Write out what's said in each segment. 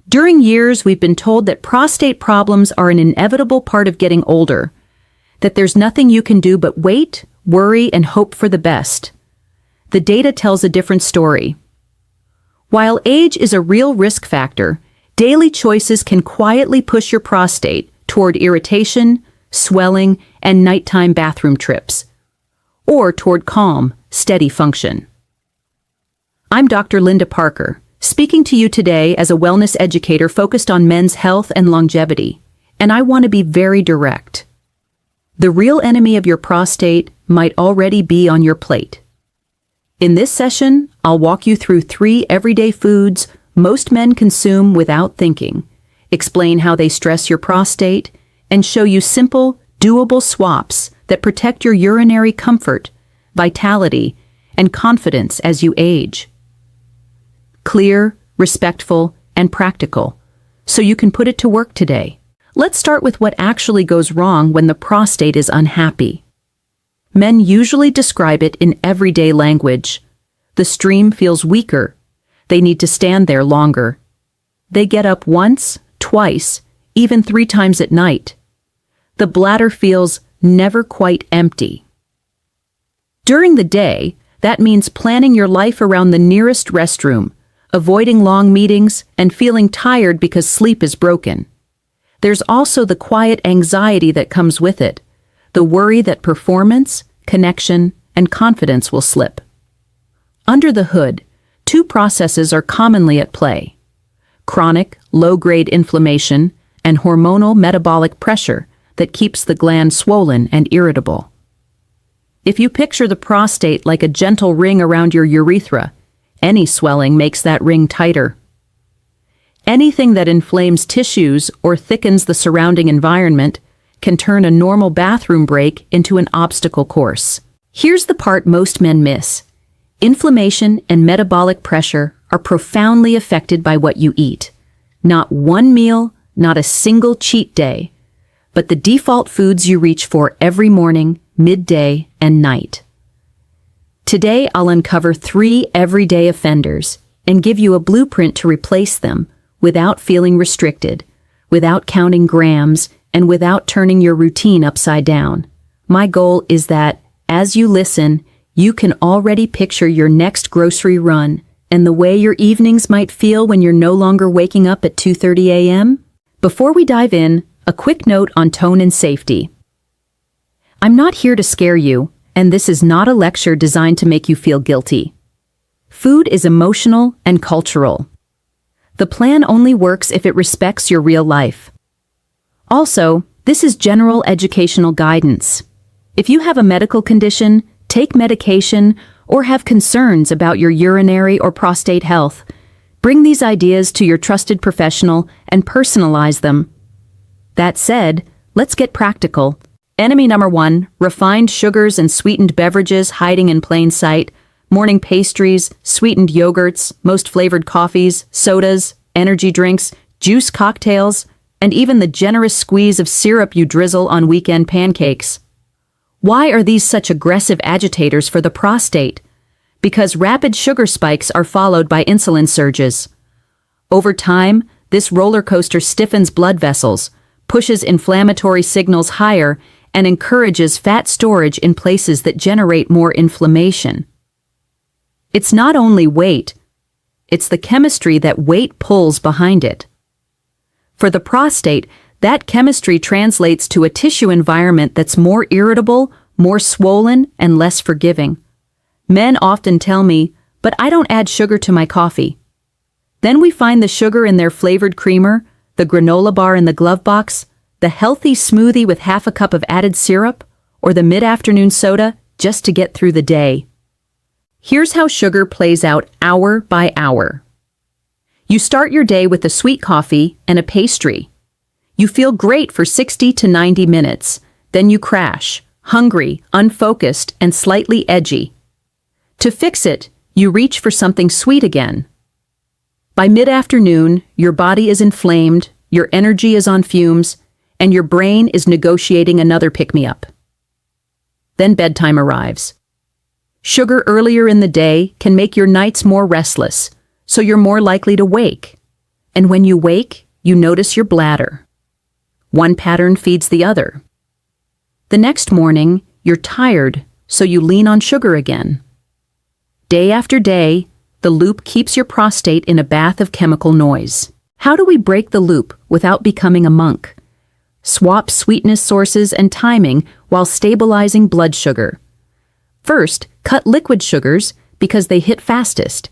During years, we've been told that prostate problems are an inevitable part of getting older, that there's nothing you can do but wait, worry, and hope for the best. The data tells a different story. While age is a real risk factor, daily choices can quietly push your prostate toward irritation, swelling, and nighttime bathroom trips, or toward calm, steady function. I'm Dr. Linda Parker, speaking to you today as a wellness educator focused on men's health and longevity, and I want to be very direct. The real enemy of your prostate might already be on your plate. In this session, I'll walk you through 3 everyday foods most men consume without thinking, explain how they stress your prostate, and show you simple, doable swaps that protect your urinary comfort, vitality, and confidence as you age. Clear, respectful, and practical, so you can put it to work today. Let's start with what actually goes wrong when the prostate is unhappy. Men usually describe it in everyday language. The stream feels weaker. They need to stand there longer. They get up once, twice, even 3 times at night. The bladder feels never quite empty. During the day, that means planning your life around the nearest restroom, avoiding long meetings, and feeling tired because sleep is broken. There's also the quiet anxiety that comes with it, the worry that performance, connection, and confidence will slip. Under the hood, 2 processes are commonly at play: chronic, low-grade inflammation and hormonal metabolic pressure that keeps the gland swollen and irritable. If you picture the prostate like a gentle ring around your urethra, any swelling makes that ring tighter. Anything that inflames tissues or thickens the surrounding environment can turn a normal bathroom break into an obstacle course. Here's the part most men miss. Inflammation and metabolic pressure are profoundly affected by what you eat. Not one meal, not a single cheat day, but the default foods you reach for every morning, midday, and night. Today, I'll uncover 3 everyday offenders and give you a blueprint to replace them without feeling restricted, without counting grams, and without turning your routine upside down. My goal is that, as you listen, you can already picture your next grocery run and the way your evenings might feel when you're no longer waking up at 2:30 a.m. Before we dive in, a quick note on tone and safety. I'm not here to scare you, and this is not a lecture designed to make you feel guilty. Food is emotional and cultural. The plan only works if it respects your real life. Also, this is general educational guidance. If you have a medical condition, take medication, or have concerns about your urinary or prostate health, bring these ideas to your trusted professional and personalize them. That said, let's get practical. Enemy number 1, refined sugars and sweetened beverages hiding in plain sight, morning pastries, sweetened yogurts, most flavored coffees, sodas, energy drinks, juice cocktails, and even the generous squeeze of syrup you drizzle on weekend pancakes. Why are these such aggressive agitators for the prostate? Because rapid sugar spikes are followed by insulin surges. Over time, this roller coaster stiffens blood vessels, pushes inflammatory signals higher, and encourages fat storage in places that generate more inflammation. It's not only weight, it's the chemistry that weight pulls behind it. For the prostate, that chemistry translates to a tissue environment that's more irritable, more swollen, and less forgiving. Men often tell me, "But I don't add sugar to my coffee." Then we find the sugar in their flavored creamer, the granola bar in the glove box, the healthy smoothie with half a cup of added syrup, or the mid-afternoon soda just to get through the day. Here's how sugar plays out hour by hour. You start your day with a sweet coffee and a pastry. You feel great for 60 to 90 minutes. Then you crash, hungry, unfocused, and slightly edgy. To fix it, you reach for something sweet again. By mid-afternoon, your body is inflamed, your energy is on fumes, and your brain is negotiating another pick-me-up. Then bedtime arrives. Sugar earlier in the day can make your nights more restless, so you're more likely to wake. And when you wake, you notice your bladder. One pattern feeds the other. The next morning, you're tired, so you lean on sugar again. Day after day, the loop keeps your prostate in a bath of chemical noise. How do we break the loop without becoming a monk? Swap sweetness sources and timing while stabilizing blood sugar. First, cut liquid sugars because they hit fastest.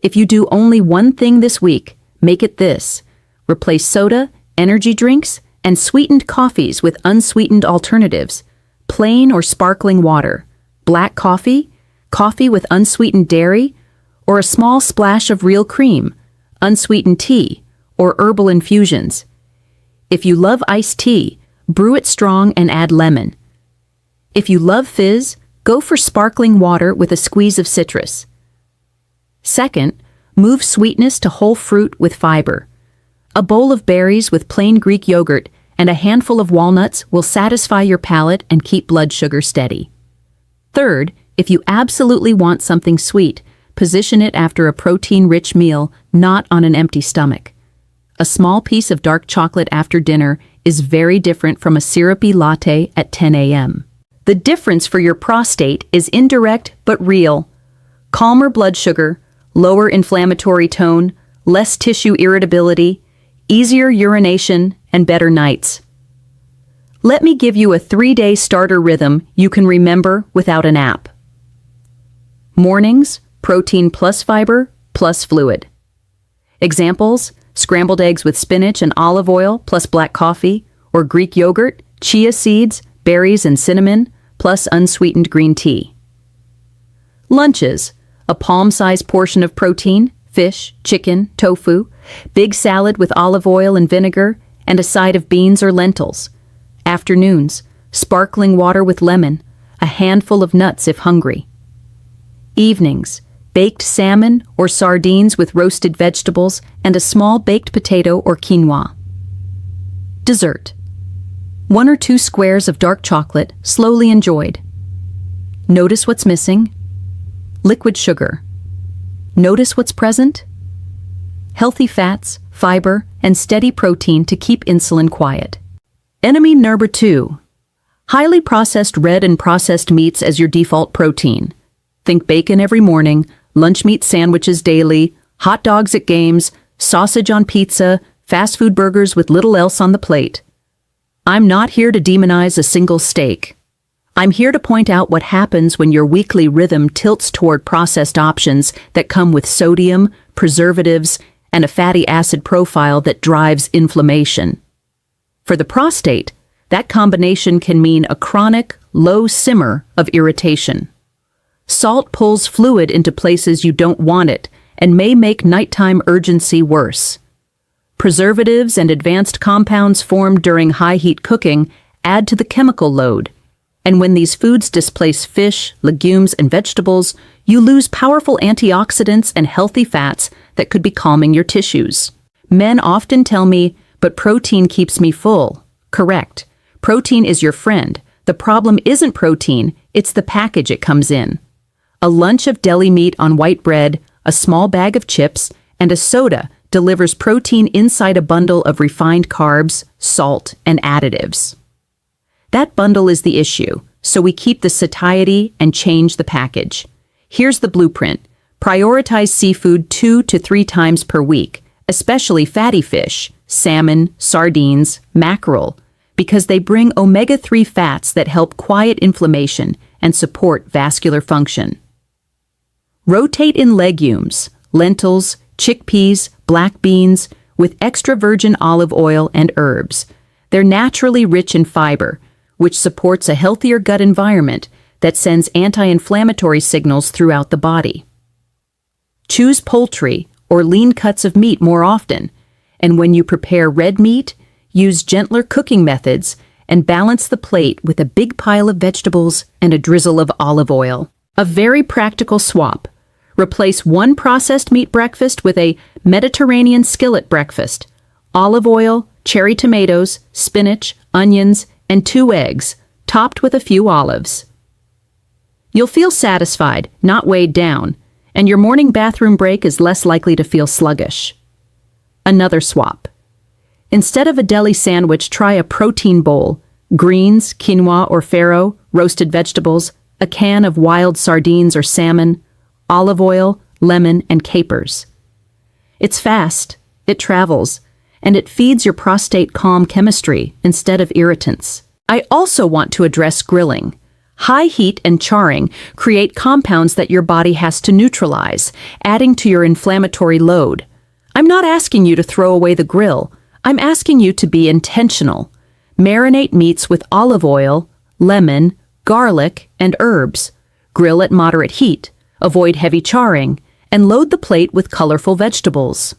If you do only one thing this week, make it this. Replace soda, energy drinks, and sweetened coffees with unsweetened alternatives. Plain or sparkling water, black coffee, coffee with unsweetened dairy, or a small splash of real cream, unsweetened tea, or herbal infusions. If you love iced tea, brew it strong and add lemon. If you love fizz, go for sparkling water with a squeeze of citrus. Second, move sweetness to whole fruit with fiber. A bowl of berries with plain Greek yogurt and a handful of walnuts will satisfy your palate and keep blood sugar steady. Third, if you absolutely want something sweet, position it after a protein-rich meal, not on an empty stomach. A small piece of dark chocolate after dinner is very different from a syrupy latte at 10 a.m. The difference for your prostate is indirect but real. Calmer blood sugar, lower inflammatory tone, less tissue irritability, easier urination, and better nights. Let me give you a 3-day starter rhythm you can remember without an app. Mornings, protein plus fiber plus fluid. Examples: scrambled eggs with spinach and olive oil plus black coffee, or Greek yogurt, chia seeds, berries, and cinnamon, plus unsweetened green tea. Lunches: a palm-sized portion of protein, fish, chicken, tofu, big salad with olive oil and vinegar, and a side of beans or lentils. Afternoons: sparkling water with lemon, a handful of nuts if hungry. Evenings: baked salmon or sardines with roasted vegetables and a small baked potato or quinoa. Dessert: 1 or 2 squares of dark chocolate, slowly enjoyed. Notice what's missing. Liquid sugar. Notice what's present. Healthy fats, fiber, and steady protein to keep insulin quiet. Enemy number 2. Highly processed red and processed meats as your default protein. Think bacon every morning, lunch meat sandwiches daily, hot dogs at games, sausage on pizza, fast food burgers with little else on the plate. I'm not here to demonize a single steak. I'm here to point out what happens when your weekly rhythm tilts toward processed options that come with sodium, preservatives, and a fatty acid profile that drives inflammation. For the prostate, that combination can mean a chronic, low simmer of irritation. Salt pulls fluid into places you don't want it and may make nighttime urgency worse. Preservatives and advanced compounds formed during high-heat cooking add to the chemical load, and when these foods displace fish, legumes, and vegetables, you lose powerful antioxidants and healthy fats that could be calming your tissues. Men often tell me, "But protein keeps me full." Correct. Protein is your friend. The problem isn't protein, it's the package it comes in. A lunch of deli meat on white bread, a small bag of chips, and a soda delivers protein inside a bundle of refined carbs, salt, and additives. That bundle is the issue, so we keep the satiety and change the package. Here's the blueprint. Prioritize seafood 2 to 3 times per week, especially fatty fish, salmon, sardines, mackerel, because they bring omega-3 fats that help quiet inflammation and support vascular function. Rotate in legumes, lentils, chickpeas, black beans, with extra virgin olive oil and herbs. They're naturally rich in fiber, which supports a healthier gut environment that sends anti-inflammatory signals throughout the body. Choose poultry or lean cuts of meat more often, and when you prepare red meat, use gentler cooking methods and balance the plate with a big pile of vegetables and a drizzle of olive oil. A very practical swap. Replace one processed meat breakfast with a Mediterranean skillet breakfast. Olive oil, cherry tomatoes, spinach, onions, and 2 eggs, topped with a few olives. You'll feel satisfied, not weighed down, and your morning bathroom break is less likely to feel sluggish. Another swap. Instead of a deli sandwich, try a protein bowl: greens, quinoa or farro, roasted vegetables, a can of wild sardines or salmon, olive oil, lemon, and capers. It's fast, it travels, and it feeds your prostate calm chemistry instead of irritants. I also want to address grilling. High heat and charring create compounds that your body has to neutralize, adding to your inflammatory load. I'm not asking you to throw away the grill. I'm asking you to be intentional. Marinate meats with olive oil, lemon, garlic, and herbs. Grill at moderate heat. Avoid heavy charring, and load the plate with colorful vegetables.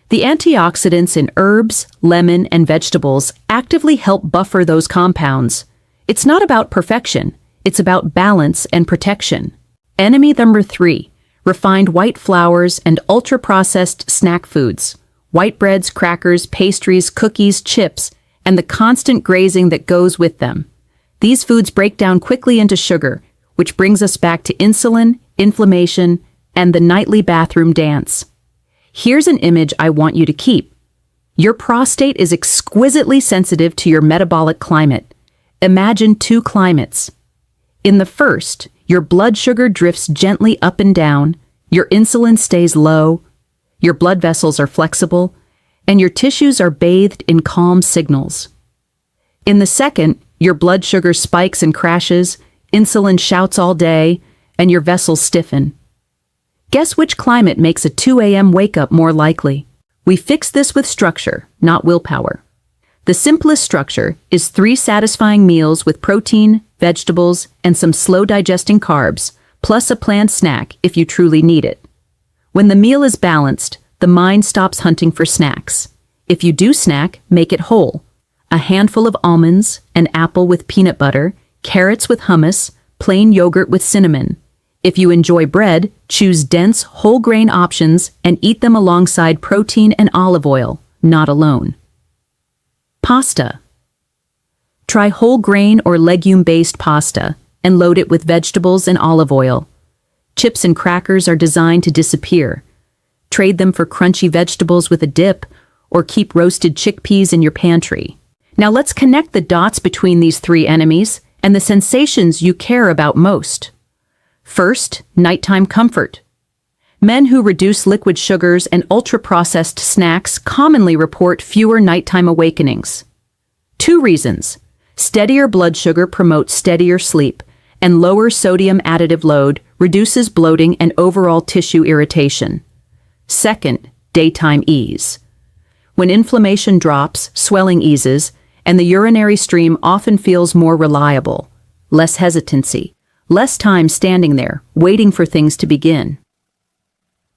The antioxidants in herbs, lemon, and vegetables actively help buffer those compounds. It's not about perfection, it's about balance and protection. Enemy number 3, refined white flours and ultra-processed snack foods. White breads, crackers, pastries, cookies, chips, and the constant grazing that goes with them. These foods break down quickly into sugar, which brings us back to insulin, inflammation, and the nightly bathroom dance. Here's an image I want you to keep. Your prostate is exquisitely sensitive to your metabolic climate. Imagine 2 climates. In the first, your blood sugar drifts gently up and down, your insulin stays low, your blood vessels are flexible, and your tissues are bathed in calm signals. In the second, your blood sugar spikes and crashes, insulin shouts all day, and your vessels stiffen. Guess which climate makes a 2 a.m. wake-up more likely? We fix this with structure, not willpower. The simplest structure is 3 satisfying meals with protein, vegetables, and some slow-digesting carbs, plus a planned snack if you truly need it. When the meal is balanced, the mind stops hunting for snacks. If you do snack, make it whole. A handful of almonds, an apple with peanut butter, carrots with hummus, plain yogurt with cinnamon. If you enjoy bread, choose dense, whole-grain options and eat them alongside protein and olive oil, not alone. Pasta. Try whole grain or legume-based pasta and load it with vegetables and olive oil. Chips and crackers are designed to disappear. Trade them for crunchy vegetables with a dip, or keep roasted chickpeas in your pantry. Now let's connect the dots between these 3 enemies and the sensations you care about most. First, nighttime comfort. Men who reduce liquid sugars and ultra-processed snacks commonly report fewer nighttime awakenings. 2 reasons. Steadier blood sugar promotes steadier sleep, and lower sodium additive load reduces bloating and overall tissue irritation. Second, daytime ease. When inflammation drops, swelling eases, and the urinary stream often feels more reliable. Less hesitancy, less time standing there, waiting for things to begin.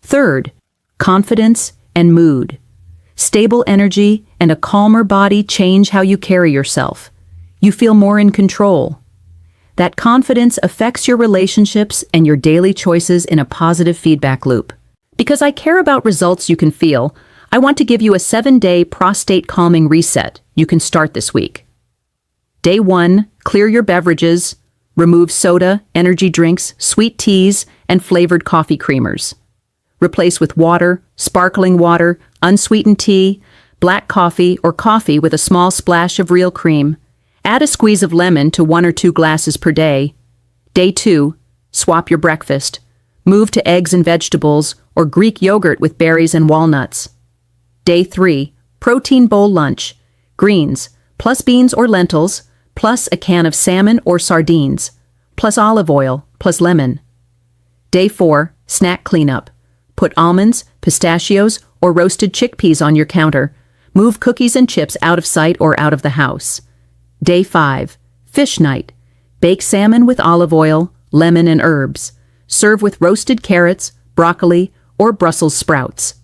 Third, confidence and mood. Stable energy and a calmer body change how you carry yourself. You feel more in control. That confidence affects your relationships and your daily choices in a positive feedback loop. Because I care about results you can feel, I want to give you a 7-day prostate calming reset you can start this week. Day 1, clear your beverages, remove soda, energy drinks, sweet teas, and flavored coffee creamers. Replace with water, sparkling water, unsweetened tea, black coffee, or coffee with a small splash of real cream. Add a squeeze of lemon to 1 or 2 glasses per day. Day 2, swap your breakfast. Move to eggs and vegetables or Greek yogurt with berries and walnuts. Day 3, protein bowl lunch. Greens, plus beans or lentils, plus a can of salmon or sardines, plus olive oil, plus lemon. Day 4, snack cleanup. Put almonds, pistachios, or roasted chickpeas on your counter. Move cookies and chips out of sight or out of the house. Day 5, fish night. Bake salmon with olive oil, lemon, and herbs. Serve with roasted carrots, broccoli, or Brussels sprouts.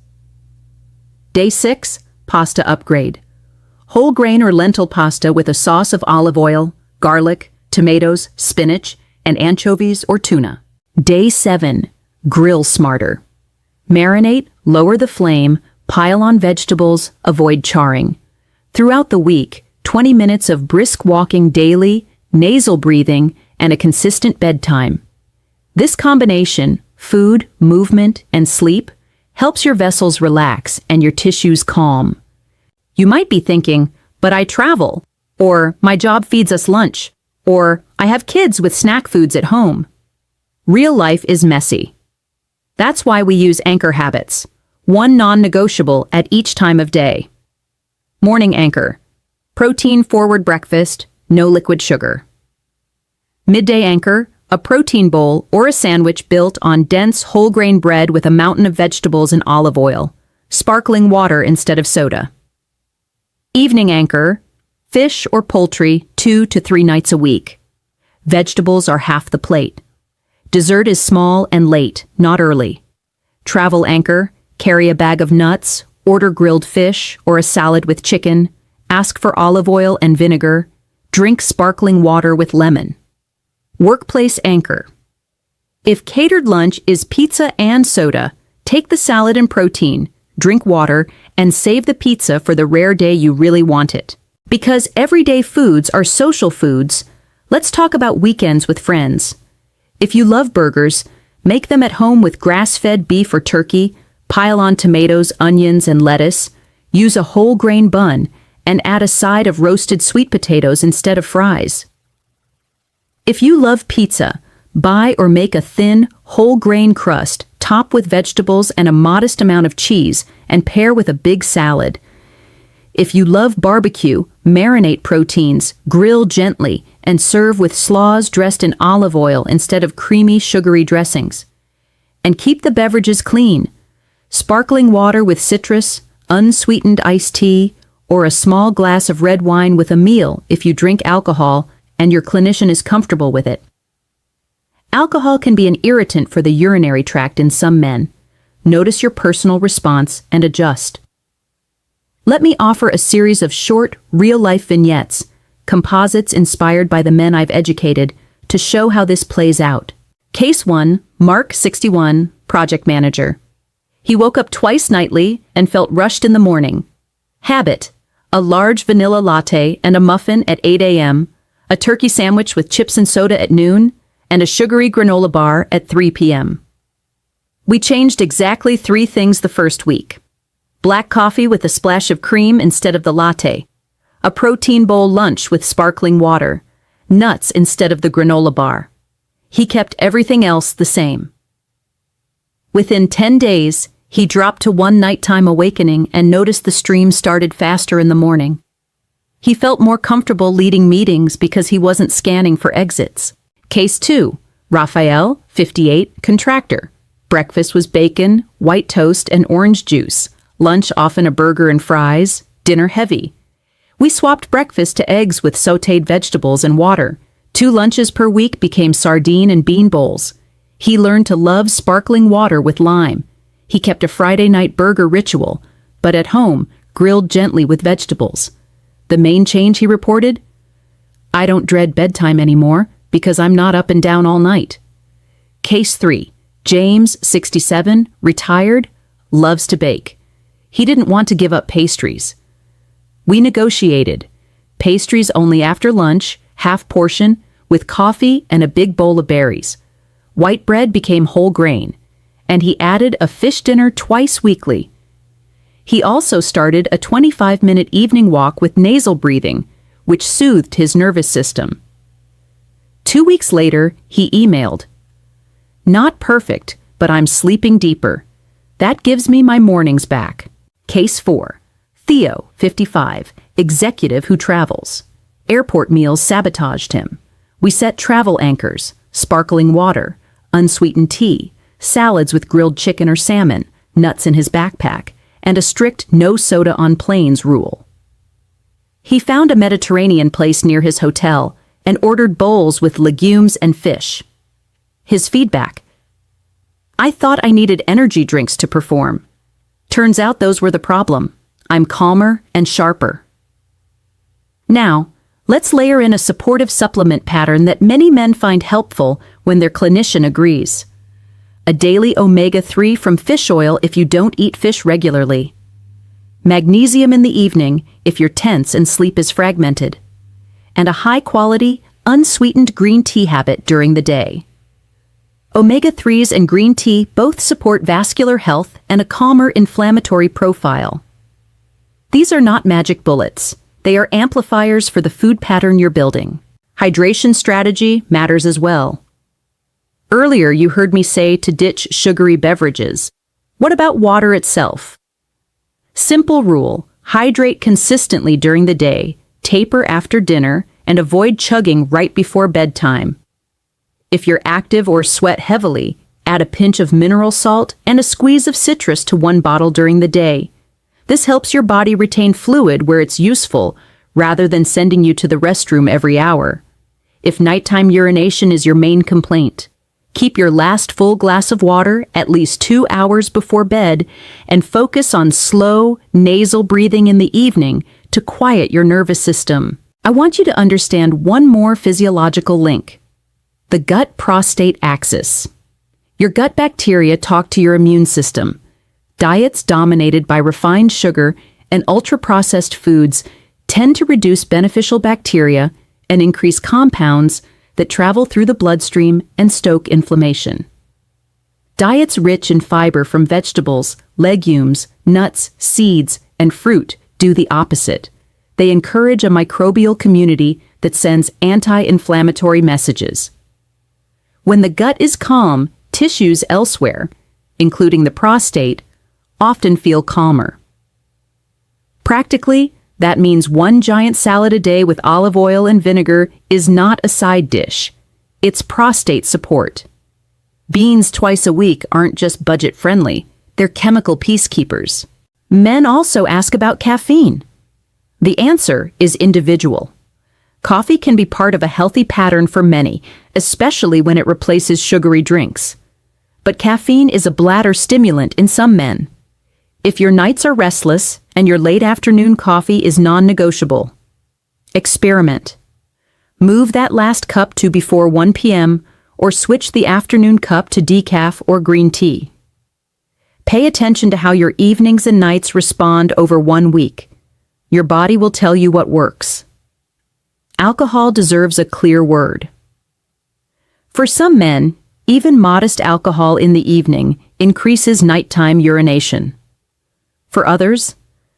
Day 6, pasta upgrade. Whole grain or lentil pasta with a sauce of olive oil, garlic, tomatoes, spinach, and anchovies or tuna. Day 7, grill smarter. Marinate, lower the flame, pile on vegetables, avoid charring. Throughout the week, 20 minutes of brisk walking daily, nasal breathing, and a consistent bedtime. This combination, food, movement, and sleep, helps your vessels relax and your tissues calm. You might be thinking, but I travel, or my job feeds us lunch, or I have kids with snack foods at home. Real life is messy. That's why we use anchor habits, one non-negotiable at each time of day. Morning anchor. Protein-forward breakfast, no liquid sugar. Midday anchor, a protein bowl or a sandwich built on dense whole-grain bread with a mountain of vegetables and olive oil, sparkling water instead of soda. Evening anchor, fish or poultry 2 to 3 nights a week. Vegetables are half the plate. Dessert is small and late, not early. Travel anchor, carry a bag of nuts, order grilled fish or a salad with chicken, ask for olive oil and vinegar, drink sparkling water with lemon. Workplace anchor. If catered lunch is pizza and soda, take the salad and protein, drink water, and save the pizza for the rare day you really want it. Because everyday foods are social foods, let's talk about weekends with friends. If you love burgers, make them at home with grass-fed beef or turkey, pile on tomatoes, onions, and lettuce, use a whole grain bun, and add a side of roasted sweet potatoes instead of fries. If you love pizza, buy or make a thin, whole grain crust, top with vegetables and a modest amount of cheese, and pair with a big salad. If you love barbecue, marinate proteins, grill gently, and serve with slaws dressed in olive oil instead of creamy, sugary dressings. And keep the beverages clean. Sparkling water with citrus, unsweetened iced tea, or a small glass of red wine with a meal if you drink alcohol and your clinician is comfortable with it. Alcohol can be an irritant for the urinary tract in some men. Notice your personal response and adjust. Let me offer a series of short, real-life vignettes, composites inspired by the men I've educated, to show how this plays out. Case 1, Mark, 61, project manager. He woke up twice nightly and felt rushed in the morning. Habit: a large vanilla latte and a muffin at 8 a.m., a turkey sandwich with chips and soda at noon, and a sugary granola bar at 3 p.m. We changed exactly 3 things the first week. Black coffee with a splash of cream instead of the latte, a protein bowl lunch with sparkling water, nuts instead of the granola bar. He kept everything else the same. Within 10 days, he dropped to 1 nighttime awakening and noticed the stream started faster in the morning. He felt more comfortable leading meetings because he wasn't scanning for exits. Case 2, Raphael, 58, contractor. Breakfast was bacon, white toast, and orange juice. Lunch often a burger and fries, dinner heavy. We swapped breakfast to eggs with sautéed vegetables and water. 2 lunches per week became sardine and bean bowls. He learned to love sparkling water with lime. He kept a Friday night burger ritual, but at home, grilled gently with vegetables. The main change, he reported? I don't dread bedtime anymore because I'm not up and down all night. Case 3, James, 67, retired, loves to bake. He didn't want to give up pastries. We negotiated. Pastries only after lunch, half portion, with coffee and a big bowl of berries. White bread became whole grain, and he added a fish dinner twice weekly. He also started a 25-minute evening walk with nasal breathing, which soothed his nervous system. 2 weeks later, he emailed, "Not perfect, but I'm sleeping deeper. That gives me my mornings back." Case 4, Theo, 55, executive who travels. Airport meals sabotaged him. We set travel anchors, sparkling water, unsweetened tea, salads with grilled chicken or salmon, nuts in his backpack, and a strict no soda on planes rule. He found a Mediterranean place near his hotel and ordered bowls with legumes and fish. His feedback: I thought I needed energy drinks to perform. Turns out those were the problem. I'm calmer and sharper. Now, let's layer in a supportive supplement pattern that many men find helpful when their clinician agrees. A daily omega-3 from fish oil if you don't eat fish regularly. Magnesium in the evening if you're tense and sleep is fragmented. And a high-quality, unsweetened green tea habit during the day. Omega-3s and green tea both support vascular health and a calmer inflammatory profile. These are not magic bullets. They are amplifiers for the food pattern you're building. Hydration strategy matters as well. Earlier, you heard me say to ditch sugary beverages. What about water itself? Simple rule: hydrate consistently during the day, taper after dinner, and avoid chugging right before bedtime. If you're active or sweat heavily, add a pinch of mineral salt and a squeeze of citrus to one bottle during the day. This helps your body retain fluid where it's useful, rather than sending you to the restroom every hour. If nighttime urination is your main complaint, keep your last full glass of water at least 2 hours before bed and focus on slow, nasal breathing in the evening to quiet your nervous system. I want you to understand one more physiological link: the gut-prostate axis. Your gut bacteria talk to your immune system. Diets dominated by refined sugar and ultra-processed foods tend to reduce beneficial bacteria and increase compounds that travel through the bloodstream and stoke inflammation. Diets rich in fiber from vegetables, legumes, nuts, seeds, and fruit do the opposite. They encourage a microbial community that sends anti-inflammatory messages. When the gut is calm, tissues elsewhere, including the prostate, often feel calmer. Practically, that means one giant salad a day with olive oil and vinegar is not a side dish. It's prostate support. Beans twice a week aren't just budget-friendly, they're chemical peacekeepers. Men also ask about caffeine. The answer is individual. Coffee can be part of a healthy pattern for many, especially when it replaces sugary drinks. But caffeine is a bladder stimulant in some men. If your nights are restless and your late afternoon coffee is non-negotiable, experiment. Move that last cup to before 1 p.m. or switch the afternoon cup to decaf or green tea. Pay attention to how your evenings and nights respond over 1 week. Your body will tell you what works. Alcohol deserves a clear word. For some men, even modest alcohol in the evening increases nighttime urination. For others,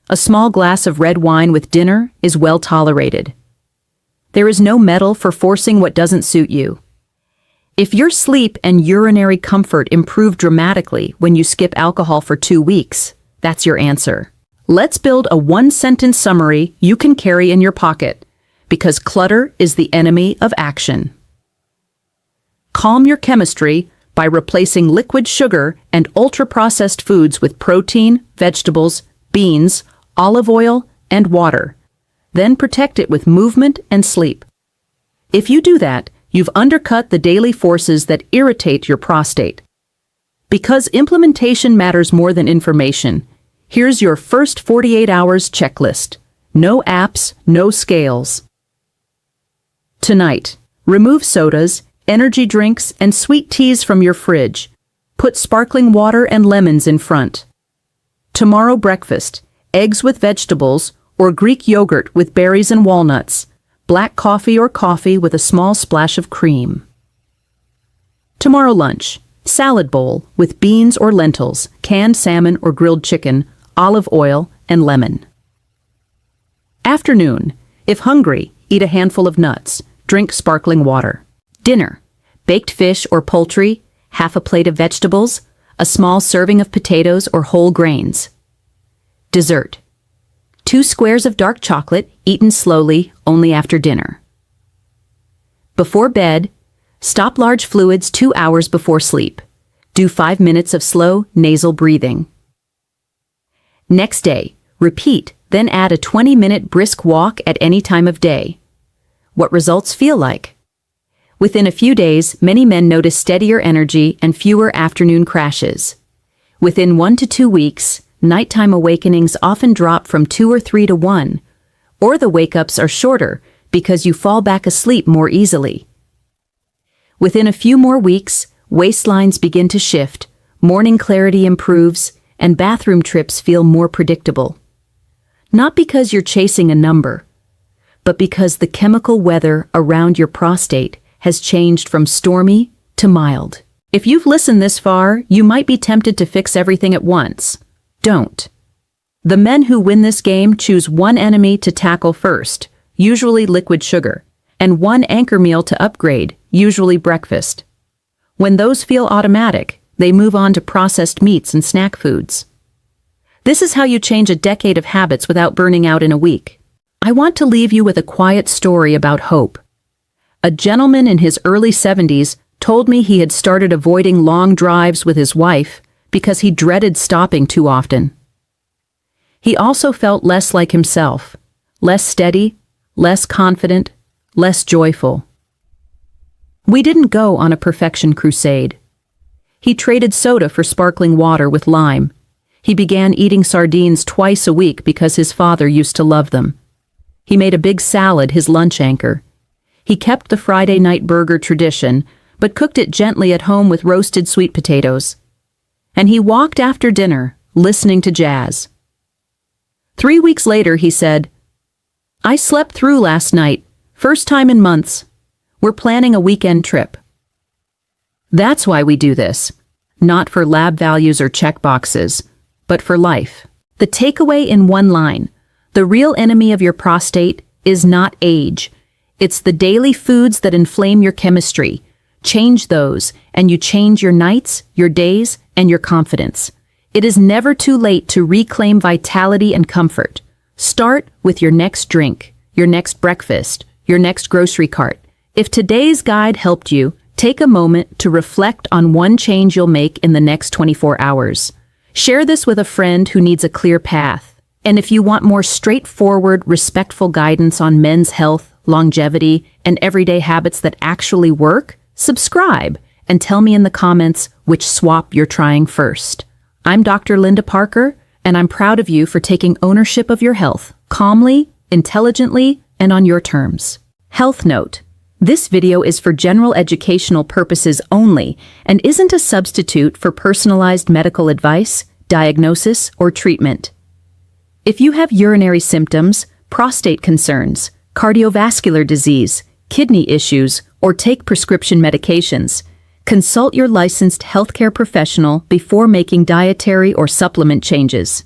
a small glass of red wine with dinner is well tolerated. There is no medal for forcing what doesn't suit you. If your sleep and urinary comfort improve dramatically when you skip alcohol for 2 weeks, that's your answer. Let's build a one-sentence summary you can carry in your pocket, because clutter is the enemy of action. Calm your chemistry by replacing liquid sugar and ultra-processed foods with protein, vegetables, beans, olive oil, and water. Then protect it with movement and sleep. If you do that, you've undercut the daily forces that irritate your prostate. Because implementation matters more than information, here's your first 48 hours checklist. No apps, no scales. Tonight, remove sodas, energy drinks, and sweet teas from your fridge. Put sparkling water and lemons in front. Tomorrow breakfast, eggs with vegetables or Greek yogurt with berries and walnuts. Black coffee or coffee with a small splash of cream. Tomorrow lunch, salad bowl with beans or lentils, canned salmon or grilled chicken, olive oil, and lemon. Afternoon, if hungry, eat a handful of nuts, drink sparkling water. Dinner, baked fish or poultry, half a plate of vegetables, a small serving of potatoes or whole grains. Dessert, 2 squares of dark chocolate eaten slowly only after dinner. Before bed, stop large fluids 2 hours before sleep. Do 5 minutes of slow nasal breathing. Next day, repeat, then add a 20-minute brisk walk at any time of day. What results feel like? Within a few days, many men notice steadier energy and fewer afternoon crashes. Within 1 to 2 weeks, nighttime awakenings often drop from 2 or 3 to 1, or the wake-ups are shorter because you fall back asleep more easily. Within a few more weeks, waistlines begin to shift, morning clarity improves, and bathroom trips feel more predictable. Not because you're chasing a number, but because the chemical weather around your prostate has changed from stormy to mild. If you've listened this far, you might be tempted to fix everything at once. Don't. The men who win this game choose one enemy to tackle first, usually liquid sugar, and one anchor meal to upgrade, usually breakfast. When those feel automatic, they move on to processed meats and snack foods. This is how you change a decade of habits without burning out in a week. I want to leave you with a quiet story about hope. A gentleman in his early 70s told me he had started avoiding long drives with his wife because he dreaded stopping too often. He also felt less like himself, less steady, less confident, less joyful. We didn't go on a perfection crusade. He traded soda for sparkling water with lime. He began eating sardines twice a week because his father used to love them. He made a big salad his lunch anchor. He kept the Friday night burger tradition, but cooked it gently at home with roasted sweet potatoes. And he walked after dinner, listening to jazz. 3 weeks later, he said, "I slept through last night, first time in months. We're planning a weekend trip." That's why we do this. Not for lab values or check boxes, but for life. The takeaway in one line: the real enemy of your prostate is not age. It's the daily foods that inflame your chemistry. Change those, and you change your nights, your days, and your confidence. It is never too late to reclaim vitality and comfort. Start with your next drink, your next breakfast, your next grocery cart. If today's guide helped you, take a moment to reflect on one change you'll make in the next 24 hours. Share this with a friend who needs a clear path. And if you want more straightforward, respectful guidance on men's health, longevity, and everyday habits that actually work, subscribe and tell me in the comments which swap you're trying first. I'm Dr. Linda Parker, and I'm proud of you for taking ownership of your health, calmly, intelligently, and on your terms. Health note: this video is for general educational purposes only and isn't a substitute for personalized medical advice, diagnosis, or treatment. If you have urinary symptoms, prostate concerns, cardiovascular disease, kidney issues, or take prescription medications, consult your licensed healthcare professional before making dietary or supplement changes.